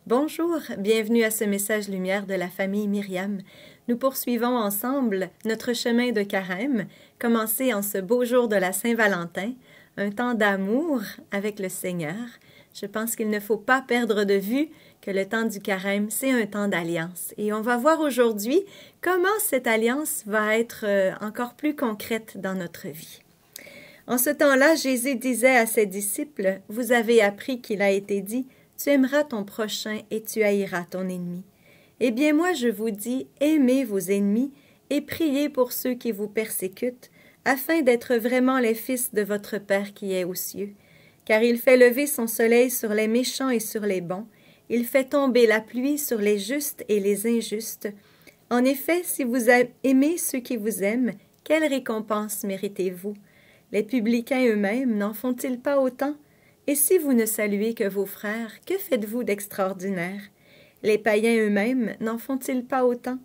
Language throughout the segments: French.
Bonjour, bienvenue à ce message lumière de la famille Myriam. Nous poursuivons ensemble notre chemin de carême, commencé en ce beau jour de la Saint-Valentin, un temps d'amour avec le Seigneur. Je pense qu'il ne faut pas perdre de vue que le temps du carême, c'est un temps d'alliance. Et on va voir aujourd'hui comment cette alliance va être encore plus concrète dans notre vie. En ce temps-là, Jésus disait à ses disciples, « Vous avez appris qu'il a été dit, tu aimeras ton prochain et tu haïras ton ennemi. Eh bien moi je vous dis, aimez vos ennemis et priez pour ceux qui vous persécutent, afin d'être vraiment les fils de votre Père qui est aux cieux. Car il fait lever son soleil sur les méchants et sur les bons, il fait tomber la pluie sur les justes et les injustes. En effet, si vous aimez ceux qui vous aiment, quelle récompense méritez-vous? Les publicains eux-mêmes n'en font-ils pas autant? Et si vous ne saluez que vos frères, que faites-vous d'extraordinaire? Les païens eux-mêmes n'en font-ils pas autant?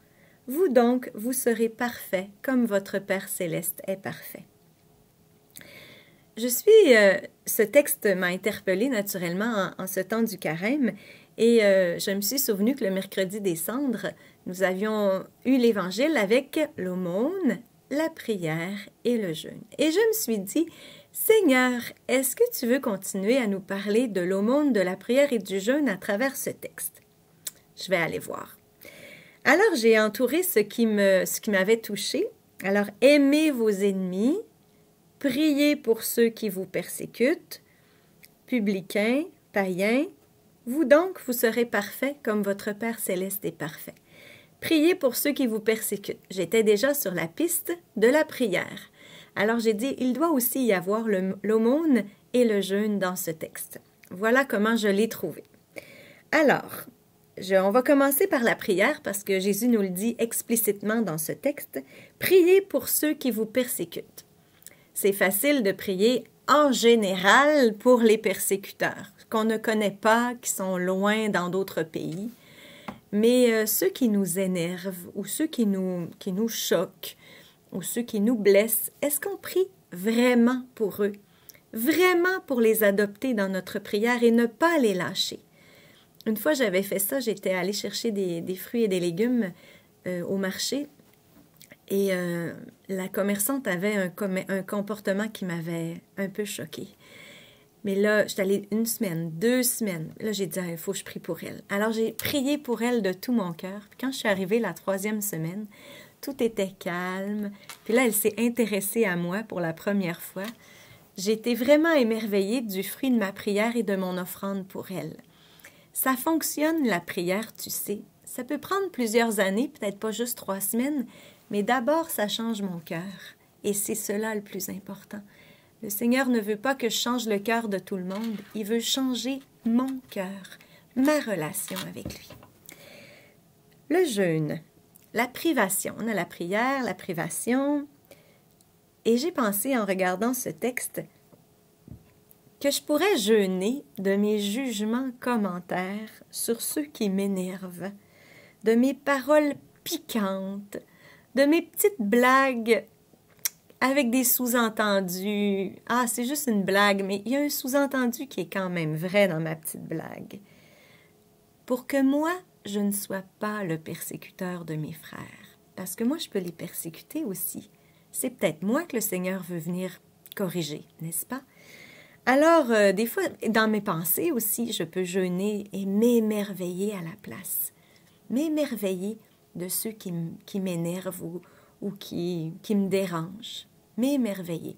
Vous donc, vous serez parfaits, comme votre Père céleste est parfait. Ce texte m'a interpellée naturellement en ce temps du carême, et je me suis souvenu que le mercredi des cendres, nous avions eu l'Évangile avec l'aumône, la prière et le jeûne. Et je me suis dit, Seigneur, est-ce que tu veux continuer à nous parler de l'aumône, de la prière et du jeûne à travers ce texte? Je vais aller voir. Alors, j'ai entouré ce qui m'avait touché. Alors, aimez vos ennemis, priez pour ceux qui vous persécutent, publicains, païens, vous donc, vous serez parfaits comme votre Père céleste est parfait. Priez pour ceux qui vous persécutent. J'étais déjà sur la piste de la prière. Alors j'ai dit, il doit aussi y avoir l'aumône et le jeûne dans ce texte. Voilà comment je l'ai trouvé. Alors, on va commencer par la prière parce que Jésus nous le dit explicitement dans ce texte. Priez pour ceux qui vous persécutent. C'est facile de prier en général pour les persécuteurs, qu'on ne connaît pas, qui sont loin dans d'autres pays. Mais ceux qui nous énervent ou ceux qui nous choquent, ou ceux qui nous blessent, est-ce qu'on prie vraiment pour eux? Vraiment pour les adopter dans notre prière et ne pas les lâcher? Une fois, j'avais fait ça, j'étais allée chercher des fruits et des légumes au marché et la commerçante avait un comportement qui m'avait un peu choquée. Mais là, j'étais allée 1 semaine, 2 semaines. Là, j'ai dit, il faut que je prie pour elle. Alors, j'ai prié pour elle de tout mon cœur. Puis quand je suis arrivée la 3e semaine, tout était calme. Puis là, elle s'est intéressée à moi pour la première fois. J'ai été vraiment émerveillée du fruit de ma prière et de mon offrande pour elle. Ça fonctionne, la prière, tu sais. Ça peut prendre plusieurs années, peut-être pas juste 3 semaines, mais d'abord, ça change mon cœur. Et c'est cela le plus important. Le Seigneur ne veut pas que je change le cœur de tout le monde. Il veut changer mon cœur, ma relation avec lui. Le jeûne. La privation. On a la prière, la privation. Et j'ai pensé en regardant ce texte que je pourrais jeûner de mes jugements commentaires sur ceux qui m'énervent, de mes paroles piquantes, de mes petites blagues avec des sous-entendus. Ah, c'est juste une blague, mais il y a un sous-entendu qui est quand même vrai dans ma petite blague. Pour que moi, je ne sois pas le persécuteur de mes frères. Parce que moi, je peux les persécuter aussi. C'est peut-être moi que le Seigneur veut venir corriger, n'est-ce pas? Alors, des fois, dans mes pensées aussi, je peux jeûner et m'émerveiller à la place. M'émerveiller de ceux qui m'énervent ou qui me dérangent. M'émerveiller.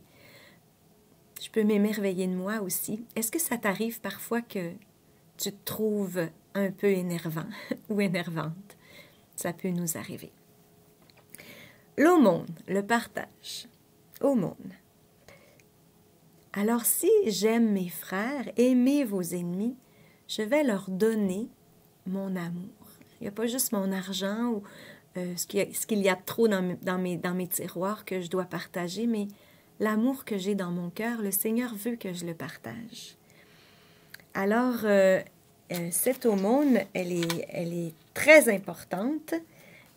Je peux m'émerveiller de moi aussi. Est-ce que ça t'arrive parfois que tu te trouves un peu énervant ou énervante? Ça peut nous arriver. L'aumône, le partage. Aumône. Alors, si j'aime mes frères, aimez vos ennemis, je vais leur donner mon amour. Il n'y a pas juste mon argent ou ce qu'il y a de trop dans mes tiroirs que je dois partager, mais l'amour que j'ai dans mon cœur, le Seigneur veut que je le partage. Alors, cette aumône, elle est très importante.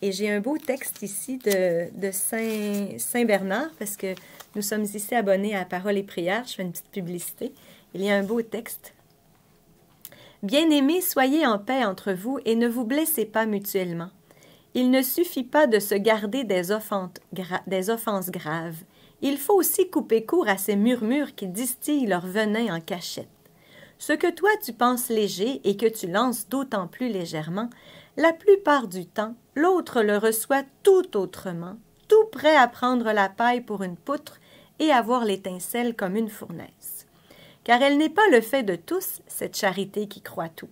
Et j'ai un beau texte ici de Saint Bernard, parce que nous sommes ici abonnés à Paroles et Prières. Je fais une petite publicité. Il y a un beau texte. Bien-aimés, soyez en paix entre vous et ne vous blessez pas mutuellement. Il ne suffit pas de se garder des offenses graves. Il faut aussi couper court à ces murmures qui distillent leur venin en cachette. Ce que toi tu penses léger et que tu lances d'autant plus légèrement, la plupart du temps, l'autre le reçoit tout autrement, tout prêt à prendre la paille pour une poutre et à voir l'étincelle comme une fournaise. Car elle n'est pas le fait de tous, cette charité qui croit tout.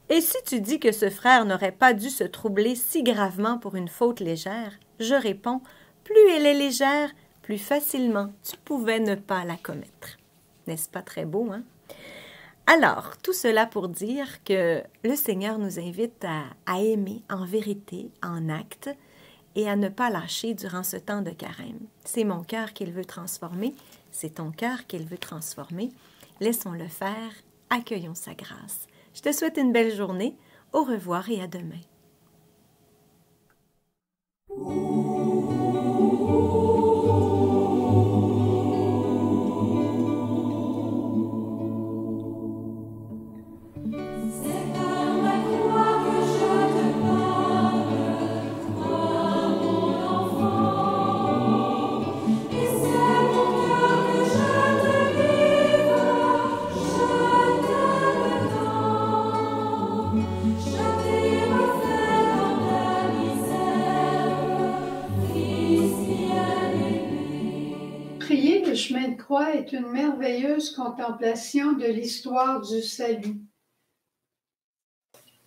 Et si tu dis que ce frère n'aurait pas dû se troubler si gravement pour une faute légère, je réponds, plus elle est légère, plus facilement tu pouvais ne pas la commettre. N'est-ce pas très beau, hein? Alors, tout cela pour dire que le Seigneur nous invite à aimer en vérité, en acte, et à ne pas lâcher durant ce temps de carême. C'est mon cœur qu'il veut transformer, c'est ton cœur qu'il veut transformer. Laissons-le faire, accueillons sa grâce. Je te souhaite une belle journée, au revoir et à demain. Prier le chemin de croix est une merveilleuse contemplation de l'histoire du salut.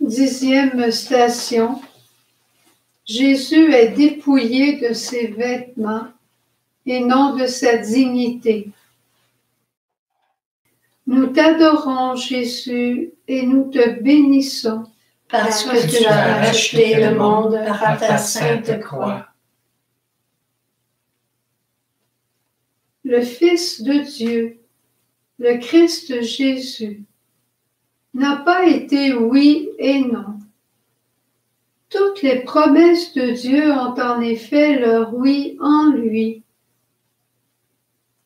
10e station. Jésus est dépouillé de ses vêtements et non de sa dignité. Nous t'adorons, Jésus, et nous te bénissons. Parce que tu as racheté le monde par ta sainte croix. Le Fils de Dieu, le Christ Jésus, n'a pas été oui et non. Toutes les promesses de Dieu ont en effet leur oui en lui.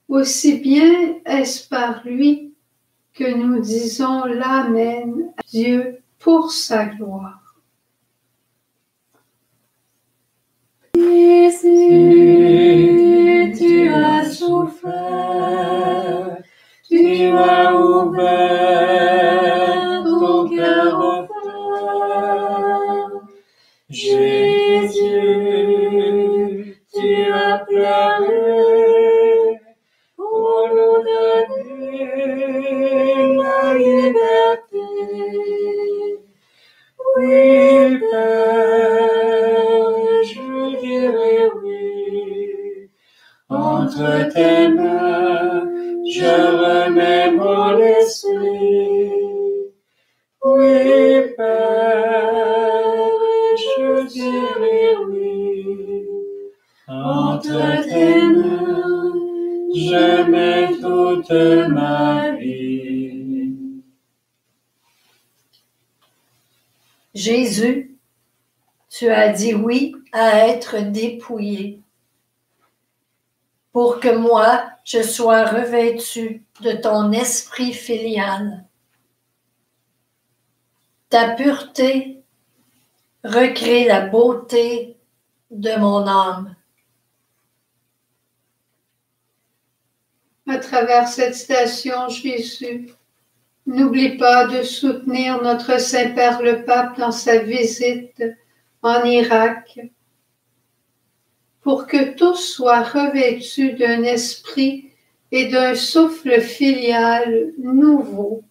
Aussi bien est-ce par lui que nous disons l'Amen à Dieu pour sa gloire. Jésus, tu as souffert, tu as ouvert ton cœur de fleur. Jésus, tu as pleuré pour nous donner la liberté. Oui, Père, je dirai oui. Entre tes mains, je remets mon esprit. Oui, Père, je dirai oui. Entre tes mains, je mets toute ma vie. Jésus, tu as dit oui à être dépouillé pour que moi, je sois revêtu de ton esprit filial. Ta pureté recrée la beauté de mon âme. À travers cette station, Jésus, n'oublie pas de soutenir notre Saint-Père le Pape dans sa visite en Irak, pour que tous soient revêtus d'un esprit et d'un souffle filial nouveau.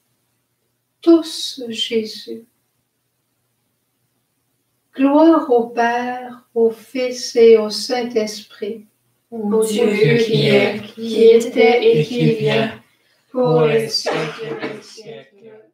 Tous, Jésus. Gloire au Père, au Fils et au Saint-Esprit. Ô Dieu qui est, qui était et qui vient, pour les siècles des siècles.